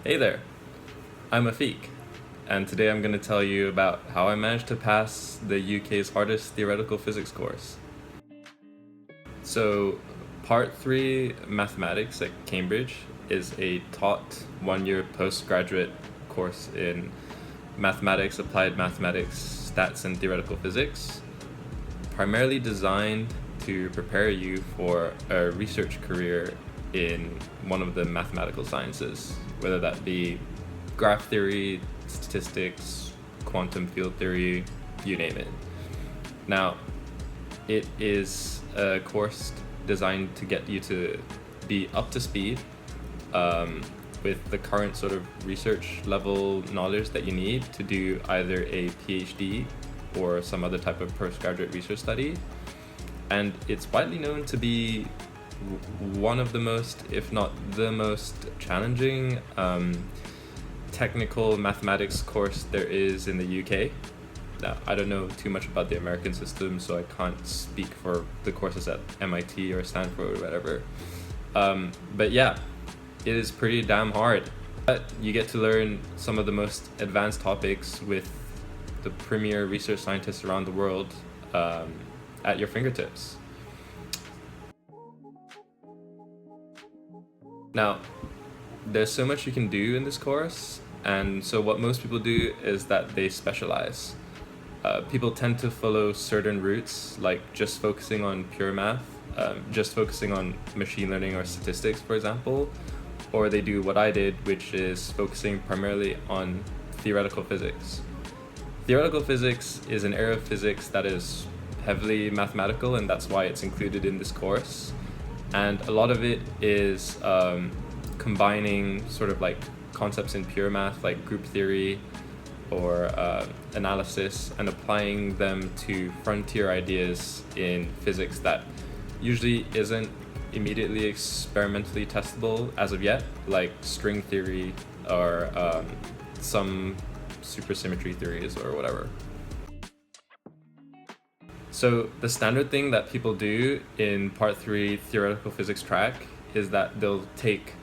Hey there, I'm Afiq, and today I'm going to tell you about how I managed to pass the UK's hardest theoretical physics course. So, Part 3 Mathematics at Cambridge is a taught one-year postgraduate course in mathematics, applied mathematics, stats, and theoretical physics, primarily designed to prepare you for a research career in one of the mathematical sciences, whether that be graph theory, statistics, quantum field theory, you name it. Now, it is a course designed to get you to be up to speed with the current sort of research level knowledge that you need to do either a PhD or some other type of postgraduate research study. And it's widely known to be one of the most, if not the most challenging technical mathematics course there is in the UK. Now, I don't know too much about the American system, so I can't speak for the courses at MIT or Stanford or whatever. But yeah, it is pretty damn hard. But you get to learn some of the most advanced topics with the premier research scientists around the world at your fingertips. Now, there's so much you can do in this course, and so what most people do is that they specialize. People tend to follow certain routes, like just focusing on pure math, just focusing on machine learning or statistics, for example, or they do what I did, which is focusing primarily on theoretical physics. Theoretical physics is an area of physics that is heavily mathematical, and that's why it's included in this course. And a lot of it is combining sort of like concepts in pure math, like group theory or analysis, and applying them to frontier ideas in physics that usually isn't immediately experimentally testable as of yet, like string theory or some supersymmetry theories or whatever. So the standard thing that people do in Part 3 theoretical physics track is that they'll take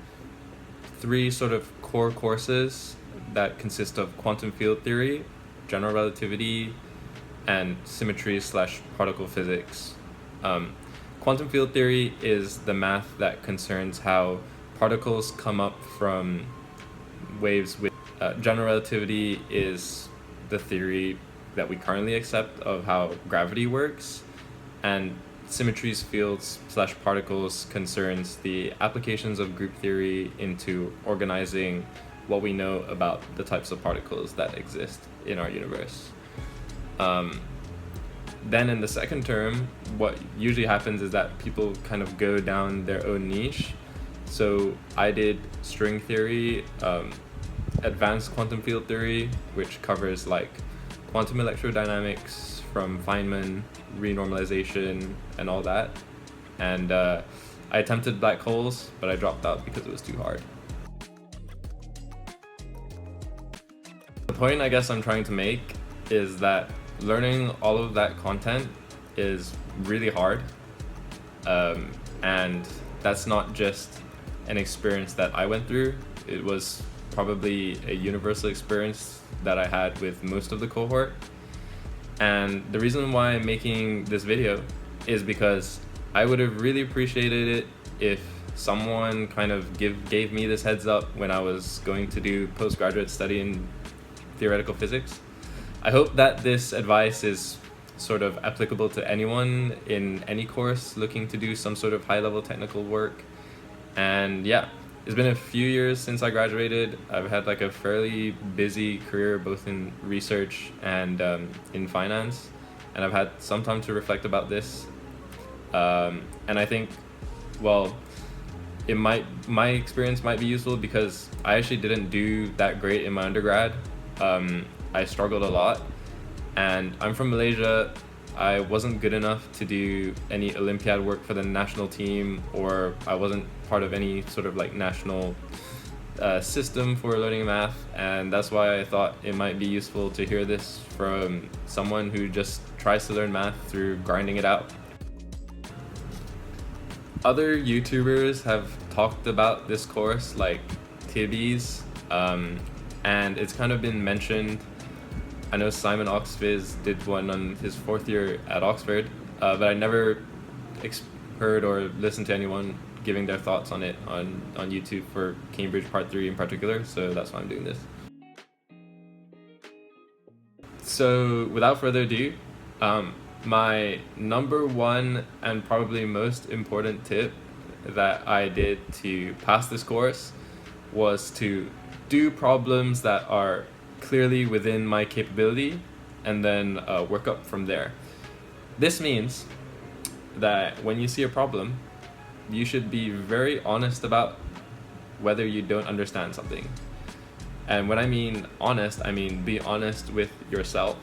3 sort of core courses that consist of quantum field theory, general relativity, and symmetry/particle physics. Quantum field theory is the math that concerns how particles come up from waves with general relativity is the theory that we currently accept of how gravity works, and symmetries fields/particles concerns the applications of group theory into organizing what we know about the types of particles that exist in our universe. Then in the second term, what usually happens is that people kind of go down their own niche. So I did string theory, advanced quantum field theory, which covers like quantum electrodynamics from Feynman, renormalization, and all that. And I attempted black holes, but I dropped out because it was too hard. The point I guess I'm trying to make is that learning all of that content is really hard. And that's not just an experience that I went through. It was probably a universal experience that I had with most of the cohort. And the reason why I'm making this video is because I would have really appreciated it if someone kind of gave me this heads up when I was going to do postgraduate study in theoretical physics. I hope that this advice is sort of applicable to anyone in any course looking to do some sort of high-level technical work. And yeah, it's been a few years since I graduated. I've had like a fairly busy career both in research and in finance, and I've had some time to reflect about this. And I think, well, my experience might be useful because I actually didn't do that great in my undergrad. I struggled a lot, and I'm from Malaysia. I wasn't good enough to do any Olympiad work for the national team, or I wasn't part of any sort of like national system for learning math, and that's why I thought it might be useful to hear this from someone who just tries to learn math through grinding it out. Other YouTubers have talked about this course, like Tibbies, And it's kind of been mentioned. I know Simon Oxford did one on his 4th year at Oxford, but I never heard or listened to anyone giving their thoughts on it on YouTube for Cambridge Part 3 in particular, so that's why I'm doing this. So without further ado, my number one and probably most important tip that I did to pass this course was to do problems that are clearly within my capability and then work up from there. This means that when you see a problem, you should be very honest about whether you don't understand something. And when I mean honest, I mean be honest with yourself,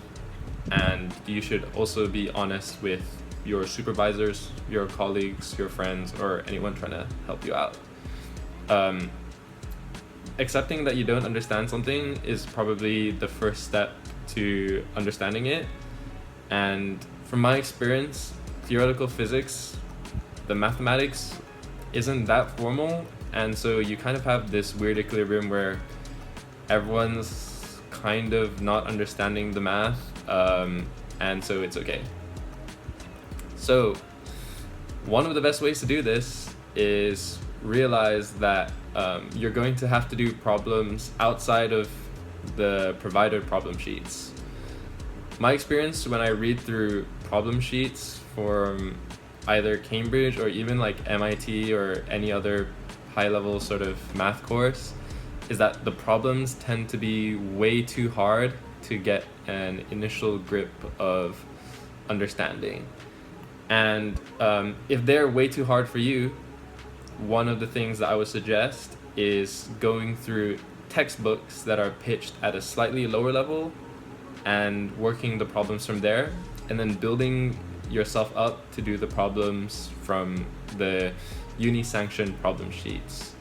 and you should also be honest with your supervisors, your colleagues, your friends, or anyone trying to help you out. Accepting that you don't understand something is probably the first step to understanding it. And from my experience, theoretical physics, the mathematics isn't that formal, and so you kind of have this weird equilibrium where everyone's kind of not understanding the math, and so it's okay. So one of the best ways to do this is realize that you're going to have to do problems outside of the provided problem sheets. My experience when I read through problem sheets from either Cambridge or even like MIT or any other high-level sort of math course is that the problems tend to be way too hard to get an initial grip of understanding. And if they're way too hard for you, one of the things that I would suggest is going through textbooks that are pitched at a slightly lower level and working the problems from there, and then building yourself up to do the problems from the uni-sanctioned problem sheets.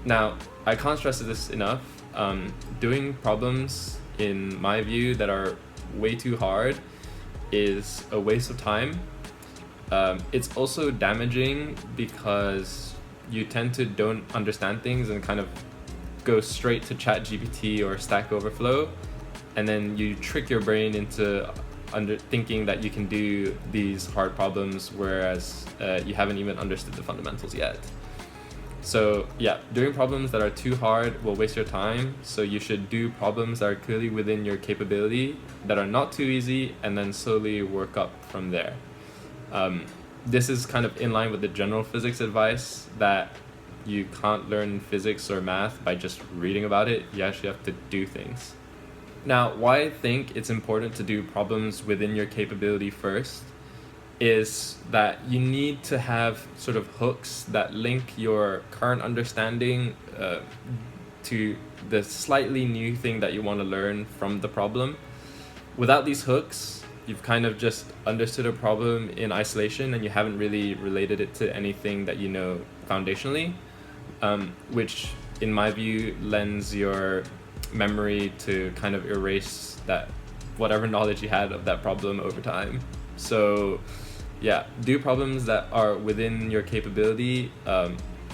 Now, I can't stress this enough. Doing problems, in my view, that are way too hard is a waste of time. It's also damaging because you tend to don't understand things and kind of go straight to ChatGPT or Stack Overflow, and then you trick your brain into thinking that you can do these hard problems, whereas you haven't even understood the fundamentals yet. So yeah, doing problems that are too hard will waste your time, so you should do problems that are clearly within your capability, that are not too easy, and then slowly work up from there. This is kind of in line with the general physics advice that you can't learn physics or math by just reading about it. You actually have to do things. Now, why I think it's important to do problems within your capability first is that you need to have sort of hooks that link your current understanding to the slightly new thing that you want to learn from the problem. Without these hooks, you've kind of just understood a problem in isolation and you haven't really related it to anything that you know foundationally, which in my view lends your memory to kind of erase that whatever knowledge you had of that problem over time. So yeah, do problems that are within your capability,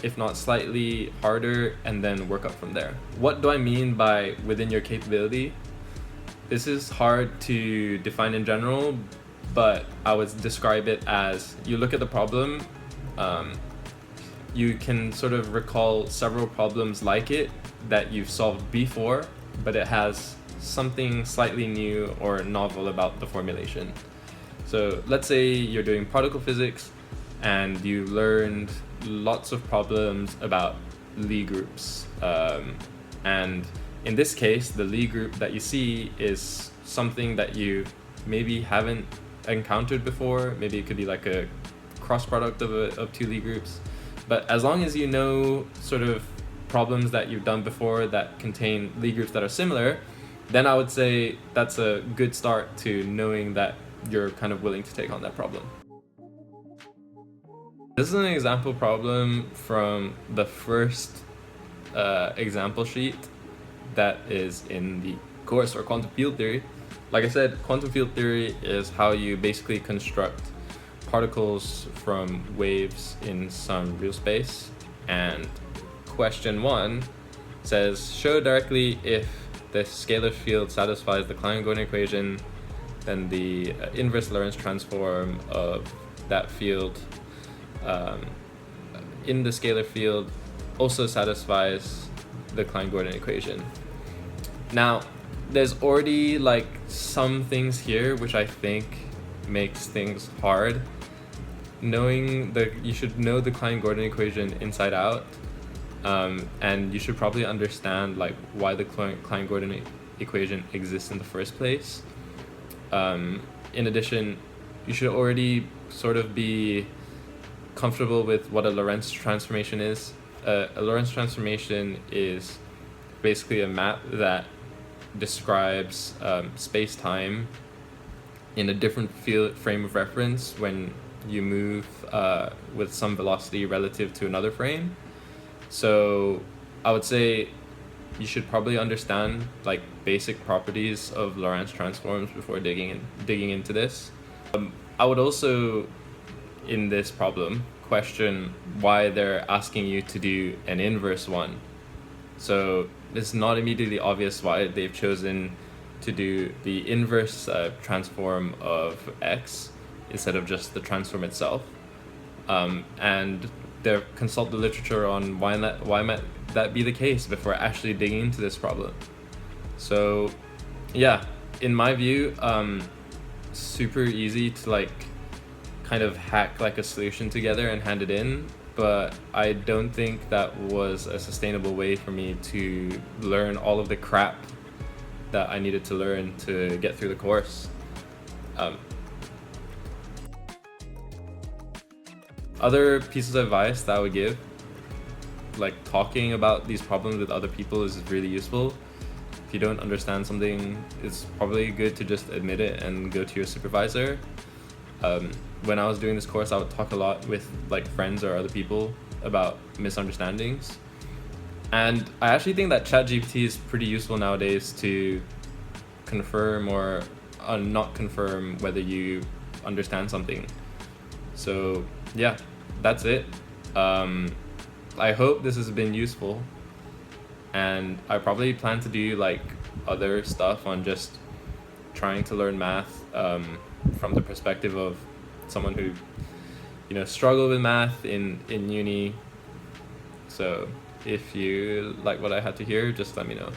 if not slightly harder, and then work up from there. What do I mean by within your capability? This is hard to define in general, but I would describe it as you look at the problem, you can sort of recall several problems like it that you've solved before, but it has something slightly new or novel about the formulation. So let's say you're doing particle physics and you learned lots of problems about Lie groups. And in this case, the Lie group that you see is something that you maybe haven't encountered before. Maybe it could be like a cross product of two Lie groups. But as long as you know sort of problems that you've done before that contain Lie groups that are similar, then I would say that's a good start to knowing that you're kind of willing to take on that problem. This is an example problem from the first example sheet that is in the course for quantum field theory. Like I said, quantum field theory is how you basically construct particles from waves in some real space. And question 1 says show directly if the scalar field satisfies the Klein-Gordon equation, then the inverse Lorentz transform of that field in the scalar field also satisfies the Klein-Gordon equation. Now, there's already like some things here which I think makes things hard. You should know the Klein-Gordon equation inside out, and you should probably understand like why the Klein-Gordon equation exists in the first place. In addition, you should already sort of be comfortable with what a Lorentz transformation is. A Lorentz transformation is basically a map that describes space-time in a different frame of reference when you move with some velocity relative to another frame. So I would say you should probably understand like basic properties of Lorentz transforms before digging into this. I would also, in this problem, question why they're asking you to do an inverse one. So it's not immediately obvious why they've chosen to do the inverse transform of x instead of just the transform itself. And they consult the literature on why might that be the case before actually digging into this problem. So yeah, in my view, super easy to like kind of hack like a solution together and hand it in, but I don't think that was a sustainable way for me to learn all of the crap that I needed to learn to get through the course. Other pieces of advice that I would give, like talking about these problems with other people is really useful. If you don't understand something, it's probably good to just admit it and go to your supervisor. When I was doing this course, I would talk a lot with like friends or other people about misunderstandings. And I actually think that ChatGPT is pretty useful nowadays to confirm or not confirm whether you understand something. So yeah, that's it. I hope this has been useful, and I probably plan to do like other stuff on just trying to learn math from the perspective of someone who, you know, struggled with math in uni. So if you like what I had to hear, just let me know.